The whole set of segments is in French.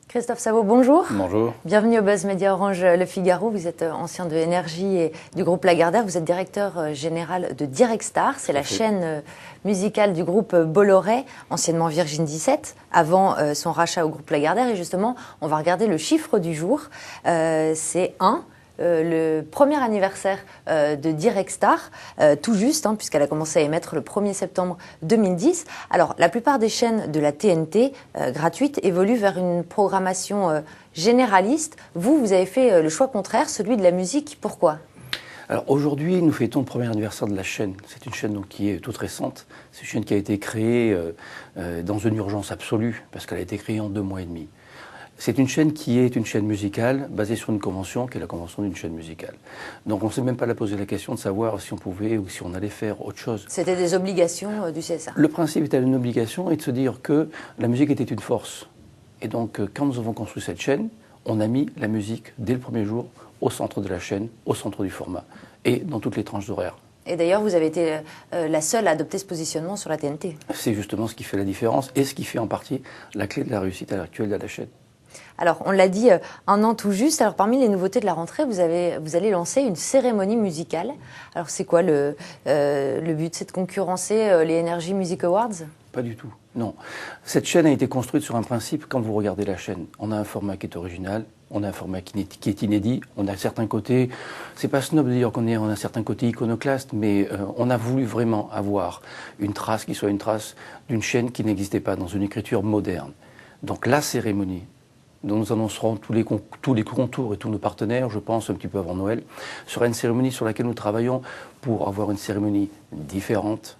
Christophe Saveau, bonjour. Bonjour. Bienvenue au Buzz Média Orange Le Figaro. Vous êtes ancien de Énergie et du groupe Lagardère. Vous êtes directeur général de Directstar. C'est la chaîne musicale du groupe Bolloré, anciennement Virgin 17, avant son rachat au groupe Lagardère. Et justement, on va regarder le chiffre du jour. C'est 1. Le premier anniversaire de Directstar, tout juste, puisqu'elle a commencé à émettre le 1er septembre 2010. Alors, la plupart des chaînes de la TNT gratuite évoluent vers une programmation généraliste. Vous avez fait le choix contraire, celui de la musique. Pourquoi ? Alors aujourd'hui, nous fêtons le premier anniversaire de la chaîne. C'est une chaîne donc, qui est toute récente. C'est une chaîne qui a été créée dans une urgence absolue, parce qu'elle a été créée en 2 mois et demi. C'est une chaîne qui est une chaîne musicale basée sur une convention qui est la convention d'une chaîne musicale. Donc on ne s'est même pas posé la question de savoir si on pouvait ou si on allait faire autre chose. C'était des obligations du CSA. Le principe était une obligation et de se dire que la musique était une force. Et donc quand nous avons construit cette chaîne, on a mis la musique dès le premier jour au centre de la chaîne, au centre du format et dans toutes les tranches d'horaire. Et d'ailleurs, vous avez été la seule à adopter ce positionnement sur la TNT. C'est justement ce qui fait la différence et ce qui fait en partie la clé de la réussite à l'heure actuelle de la chaîne. Alors, on l'a dit, 1 an tout juste. Alors, parmi les nouveautés de la rentrée, vous allez lancer une cérémonie musicale. Alors, c'est quoi le but ? C'est de concurrencer les Energy Music Awards ? Pas du tout, non. Cette chaîne a été construite sur un principe, quand vous regardez la chaîne. On a un format qui est original, on a un format qui est inédit, on a certains côtés, c'est pas snob de dire qu'on a un certain côté iconoclaste, mais on a voulu vraiment avoir une trace qui soit une trace d'une chaîne qui n'existait pas dans une écriture moderne. Donc la cérémonie, dont nous annoncerons tous les contours et tous nos partenaires, je pense, un petit peu avant Noël, sera une cérémonie sur laquelle nous travaillons pour avoir une cérémonie différente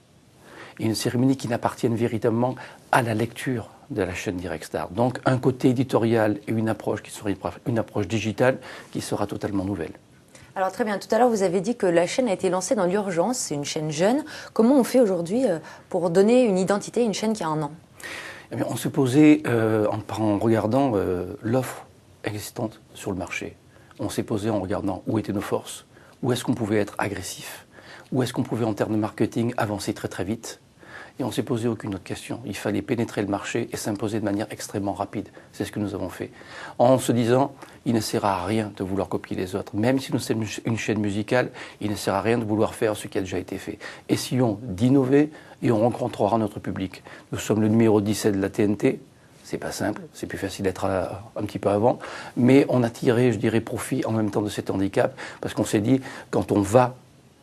et une cérémonie qui n'appartienne véritablement à la lecture de la chaîne Directstar. Donc un côté éditorial et une approche qui sera une approche digitale qui sera totalement nouvelle. Alors très bien, tout à l'heure vous avez dit que la chaîne a été lancée dans l'urgence, c'est une chaîne jeune. Comment on fait aujourd'hui pour donner une identité à une chaîne qui a 1 an ? Eh bien, on s'est posé en regardant l'offre existante sur le marché. On s'est posé en regardant où étaient nos forces, où est-ce qu'on pouvait être agressif, où est-ce qu'on pouvait en termes de marketing avancer très très vite. Et on ne s'est posé aucune autre question. Il fallait pénétrer le marché et s'imposer de manière extrêmement rapide. C'est ce que nous avons fait. En se disant, il ne sert à rien de vouloir copier les autres. Même si nous sommes une chaîne musicale, il ne sert à rien de vouloir faire ce qui a déjà été fait. Essayons d'innover et on rencontrera notre public. Nous sommes le numéro 17 de la TNT. C'est pas simple, c'est plus facile d'être un petit peu avant. Mais on a tiré, je dirais, profit en même temps de cet handicap parce qu'on s'est dit, quand on va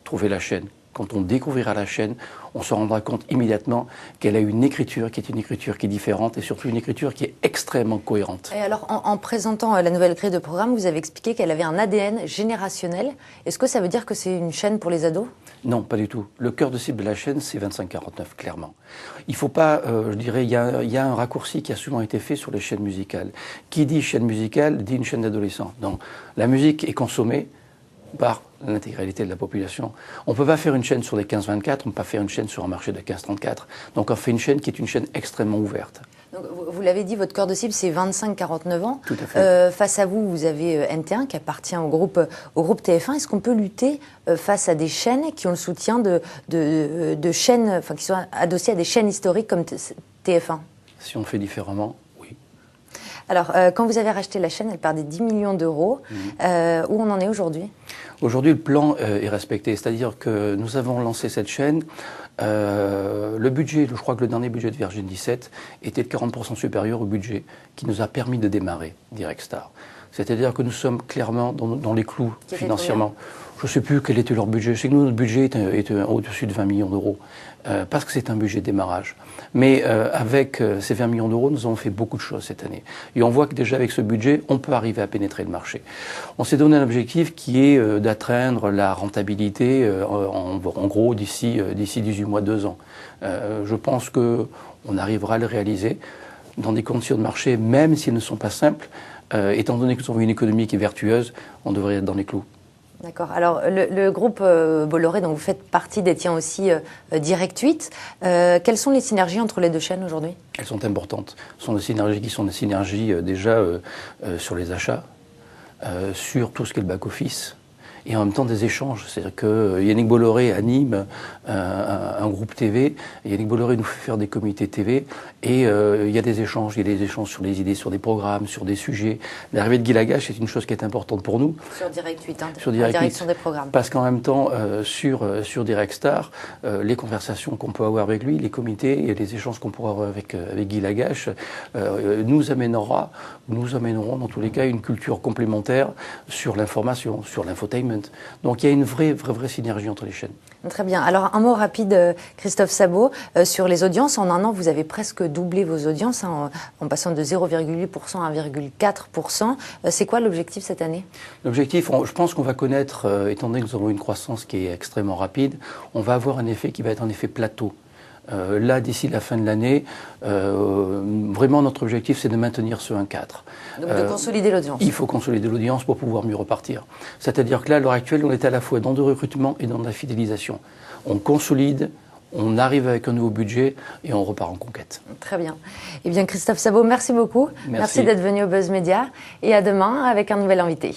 trouver la chaîne, quand on découvrira la chaîne, on se rendra compte immédiatement qu'elle a une écriture qui est différente et surtout une écriture qui est extrêmement cohérente. Et alors, en présentant la nouvelle grille de programme, vous avez expliqué qu'elle avait un ADN générationnel. Est-ce que ça veut dire que c'est une chaîne pour les ados ? Non, pas du tout. Le cœur de cible de la chaîne, c'est 25-49, clairement. Il ne faut pas, je dirais, il y a un raccourci qui a souvent été fait sur les chaînes musicales. Qui dit chaîne musicale, dit une chaîne d'adolescents. Donc, la musique est consommée par l'intégralité de la population. On ne peut pas faire une chaîne sur les 15-24, on ne peut pas faire une chaîne sur un marché de 15-34. Donc on fait une chaîne qui est une chaîne extrêmement ouverte. Donc, vous l'avez dit, votre cœur de cible, c'est 25-49 ans. Tout à fait. Face à vous, vous avez NT1 qui appartient au groupe TF1. Est-ce qu'on peut lutter face à des chaînes qui ont le soutien de chaînes, enfin qui sont adossées à des chaînes historiques comme TF1 ? Si on fait différemment, oui. Alors, quand vous avez racheté la chaîne, elle perdait 10 millions d'euros. Où on en est aujourd'hui ? Aujourd'hui, le plan est respecté. C'est-à-dire que nous avons lancé cette chaîne. Le budget, je crois que le dernier budget de Virgin 17 était de 40% supérieur au budget qui nous a permis de démarrer Directstar. C'est-à-dire que nous sommes clairement dans les clous financièrement. Je ne sais plus quel était leur budget. Je sais que nous, notre budget est au-dessus de 20 millions d'euros. Parce que c'est un budget de démarrage. Mais avec ces 20 millions d'euros, nous avons fait beaucoup de choses cette année. Et on voit que déjà avec ce budget, on peut arriver à pénétrer le marché. On s'est donné un objectif qui est d'atteindre la rentabilité en gros d'ici 18 mois, 2 ans. Je pense qu'on arrivera à le réaliser dans des conditions de marché, même si elles ne sont pas simples. Étant donné que nous avons une économie qui est vertueuse, on devrait être dans les clous. D'accord. Alors, le groupe Bolloré, dont vous faites partie, détient aussi Direct 8. Quelles sont les synergies entre les deux chaînes aujourd'hui ? Elles sont importantes. Ce sont des synergies qui sont des synergies déjà sur les achats, sur tout ce qui est le back-office, et en même temps des échanges. C'est-à-dire que Yannick Bolloré anime un groupe TV, Yannick Bolloré nous fait faire des comités TV, et il y a des échanges sur des idées, sur des programmes, sur des sujets. L'arrivée de Guy Lagache est une chose qui est importante pour nous. Sur Direct 8, sur Direct 8, direction des programmes. Parce qu'en même temps, sur Direct Star, les conversations qu'on peut avoir avec lui, les comités et les échanges qu'on pourra avoir avec Guy Lagache, nous amèneront dans tous les cas une culture complémentaire sur l'information, sur l'infotainment. Donc il y a une vraie synergie entre les chaînes. Très bien. Alors un mot rapide, Christophe Sabot, sur les audiences. En un an, vous avez presque doublé vos audiences, en passant de 0,8% à 1,4%. C'est quoi l'objectif cette année? L'objectif, je pense qu'on va connaître, étant donné que nous avons une croissance qui est extrêmement rapide, on va avoir un effet qui va être un effet plateau. Là, d'ici la fin de l'année, vraiment notre objectif, c'est de maintenir ce 1,4. Donc de consolider l'audience. Il faut consolider l'audience pour pouvoir mieux repartir. C'est-à-dire que là, à l'heure actuelle, on est à la fois dans le recrutement et dans la fidélisation. On consolide, on arrive avec un nouveau budget et on repart en conquête. Très bien. Eh bien, Christophe Sabot, merci beaucoup. Merci d'être venu au Buzz Media et à demain avec un nouvel invité.